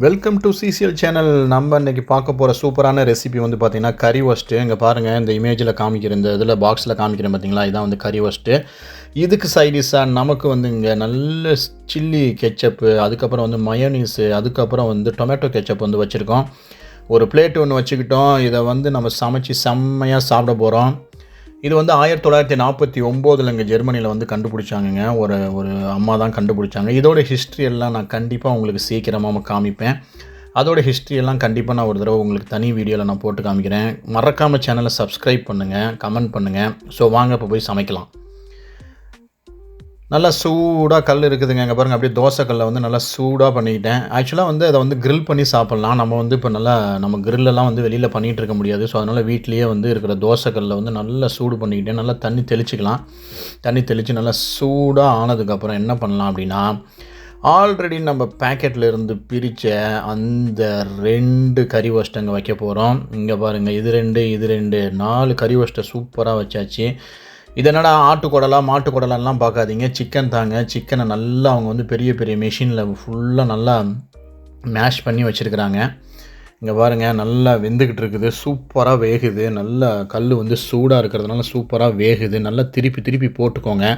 Welcome to CCL channel. நம்ம இன்றைக்கி பார்க்க போகிற சூப்பரான ரெசிபி வந்து பார்த்திங்கன்னா கறி ரோஸ்ட்டு. இங்கே பாருங்கள், இந்த இமேஜில் காமிக்கிற இந்த இதில் பாக்ஸில் காமிக்கிறேன் பார்த்தீங்களா, இதான் வந்து கறி ரோஸ்ட்டு. இதுக்கு சைடிஷாக நமக்கு வந்து இங்கே நல்ல சில்லி கெச்சப்பு, அதுக்கப்புறம் வந்து மயோனீஸு, அதுக்கப்புறம் வந்து டொமேட்டோ கெச்சப் வந்து வச்சுருக்கோம். ஒரு பிளேட் ஒன்று வச்சுக்கிட்டோம். இதை வந்து நம்ம சமைச்சு செம்மையாக சாப்பிட போகிறோம். இது வந்து 1949 இங்கே ஜெர்மனியில் வந்து கண்டுபிடிச்சாங்கங்க. ஒரு அம்மா தான் கண்டுபிடிச்சாங்க. இதோட ஹிஸ்ட்ரி எல்லாம் நான் கண்டிப்பாக உங்களுக்கு சீக்கிரமாக காமிப்பேன். அதோட ஹிஸ்ட்ரி எல்லாம் கண்டிப்பாக நான் ஒரு தடவை உங்களுக்கு தனி வீடியோவில் நான் போட்டு காமிக்கிறேன். மறக்காமல் சேனலை சப்ஸ்கிரைப் பண்ணுங்கள், கமெண்ட் பண்ணுங்கள். ஸோ வாங்க இப்போ போய் சமைக்கலாம். நல்லா சூடாக கல் இருக்குதுங்க. இங்கே பாருங்கள், அப்படியே தோசை கல்லை வந்து நல்லா சூடாக பண்ணிக்கிட்டேன். ஆக்சுவலாக வந்து அதை வந்து கிரில் பண்ணி சாப்பிட்லாம். நம்ம வந்து இப்போ நல்லா நம்ம கிரில்லெல்லாம் வந்து வெளியில் பண்ணிகிட்டு இருக்க முடியாது. ஸோ அதனால் வீட்லேயே வந்து இருக்கிற தோசை கல்லை வந்து நல்லா சூடு பண்ணிக்கிட்டேன். நல்லா தண்ணி தெளிச்சிக்கலாம். தண்ணி தெளித்து நல்லா சூடாக ஆனதுக்கப்புறம் என்ன பண்ணலாம் அப்படின்னா, ஆல்ரெடி நம்ம பேக்கெட்டில் இருந்து பிரித்த அந்த 2 கறி ரோஸ்ட் அங்கே வைக்க போகிறோம். இங்கே பாருங்கள், இது 2 4 கறி ரோஸ்ட்டை சூப்பராக வச்சாச்சு. இது என்னடா ஆட்டுக்குடலா மாட்டுக்குடலாம் பார்க்காதீங்க, சிக்கன் தாங்க. சிக்கனை நல்லா அவங்க வந்து பெரிய பெரிய மெஷினில் ஃபுல்லாக நல்லா மேஷ் பண்ணி வச்சுருக்குறாங்க. இங்கே பாருங்கள், நல்லா வெந்துக்கிட்டு இருக்குது, சூப்பராக வேகுது. நல்லா கல் வந்து சூடாக இருக்கிறதுனால சூப்பராக வேகுது. நல்லா திருப்பி போட்டுக்கோங்க.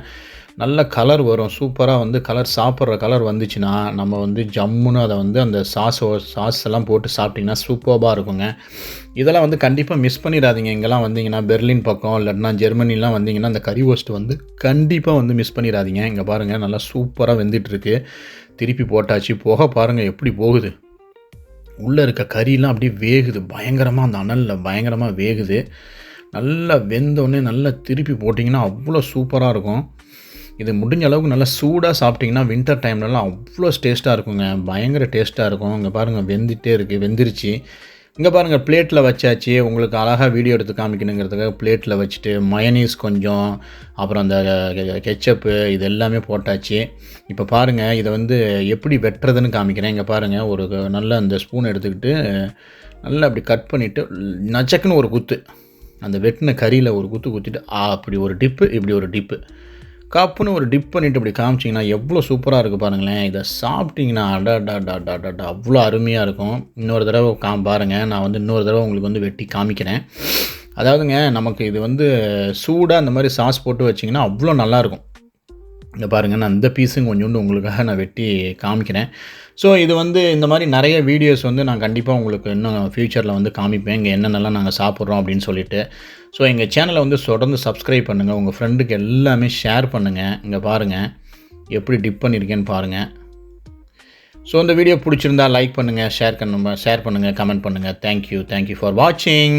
நல்ல கலர் வரும். சூப்பராக வந்து கலர், சாப்பிட்ற கலர் வந்துச்சுன்னா நம்ம வந்து ஜம்முன்னு அதை வந்து அந்த சாஸ் எல்லாம் போட்டு சாப்பிட்டிங்கன்னா சூப்பராக இருக்குங்க. இதெல்லாம் வந்து கண்டிப்பாக மிஸ் பண்ணிடாதீங்க. இங்கெல்லாம் வந்தீங்கன்னா, பெர்லின் பக்கம் இல்லைன்னா ஜெர்மனிலாம் வந்தீங்கன்னா அந்த கறி ரோஸ்ட் வந்து கண்டிப்பாக வந்து மிஸ் பண்ணிடாதீங்க. இங்கே பாருங்கள், நல்லா சூப்பராக வெந்துட்டுருக்கு. திருப்பி போட்டாச்சு. போக பாருங்கள் எப்படி போகுது. உள்ளே இருக்க கறிலாம் அப்படியே வேகுது பயங்கரமாக. அந்த அனலில் பயங்கரமாக வேகுது. நல்லா வெந்தோடனே நல்லா திருப்பி போட்டிங்கன்னா அவ்வளோ சூப்பராக இருக்கும். இது முடிஞ்ச அளவுக்கு நல்லா சூடாக சாப்பிட்டிங்கன்னா வின்டர் டைம்லலாம் அவ்வளோ டேஸ்ட்டாக இருக்குங்க. பயங்கர டேஸ்ட்டாக இருக்கும். இங்கே பாருங்கள், வெந்துருச்சு. இங்கே பாருங்கள், பிளேட்டில் வச்சாச்சு. உங்களுக்கு அழகாக வீடியோ எடுத்து காமிக்கணுங்கிறதுக்காக பிளேட்டில் வச்சுட்டு மயோனீஸ் கொஞ்சம், அப்புறம் அந்த கெச்சப்பு, இது எல்லாமே போட்டாச்சு. இப்போ பாருங்கள், இதை வந்து எப்படி வெட்டுறதுன்னு காமிக்கிறேன். இங்கே பாருங்கள், ஒரு நல்ல அந்த ஸ்பூன் எடுத்துக்கிட்டு நல்லா அப்படி கட் பண்ணிவிட்டு நச்சக்குன்னு ஒரு குத்து, அந்த வெட்டின கறியில் ஒரு குத்திட்டு அப்படி ஒரு டிப்பு, இப்படி ஒரு டிப்பு, கப்புன்னு ஒரு டிப் பண்ணிவிட்டு இப்படி காமிச்சிங்கன்னா எவ்வளோ சூப்பராக இருக்குது பாருங்களேன். இதை சாப்பிட்டிங்கன்னா அடாடாடாடாடாடா அவ்வளோ அருமையாக இருக்கும். இன்னொரு தடவை பாருங்கள், நான் வந்து இன்னொரு தடவை உங்களுக்கு வந்து வெட்டி காமிக்கிறேன். அதாவதுங்க, நமக்கு இது வந்து சூடாக அந்த மாதிரி சாஸ் போட்டு வச்சிங்கன்னா அவ்வளோ நல்லாயிருக்கும். இங்கே பாருங்கள், நான் இந்த பீஸும் கொஞ்சோண்டு உங்களுக்காக நான் வெட்டி காமிக்கிறேன். ஸோ இது வந்து இந்த மாதிரி நிறைய வீடியோஸ் வந்து நான் கண்டிப்பாக உங்களுக்கு இன்னும் ஃப்யூச்சரில் வந்து காமிப்பேன், இங்கே என்னென்னலாம் நாங்கள் சாப்பிட்றோம் அப்படின்னு சொல்லிட்டு. ஸோ எங்கள் சேனலை வந்து தொடர்ந்து சப்ஸ்கிரைப் பண்ணுங்கள், உங்கள் ஃப்ரெண்டுக்கு எல்லாமே ஷேர் பண்ணுங்கள். இங்கே பாருங்கள் எப்படி டிப் பண்ணியிருக்கேன்னு பாருங்கள். ஸோ இந்த வீடியோ பிடிச்சிருந்தா லைக் பண்ணுங்கள், ஷேர் பண்ணுங்கள், கமெண்ட் பண்ணுங்கள். தேங்க்யூ ஃபார் வாட்சிங்.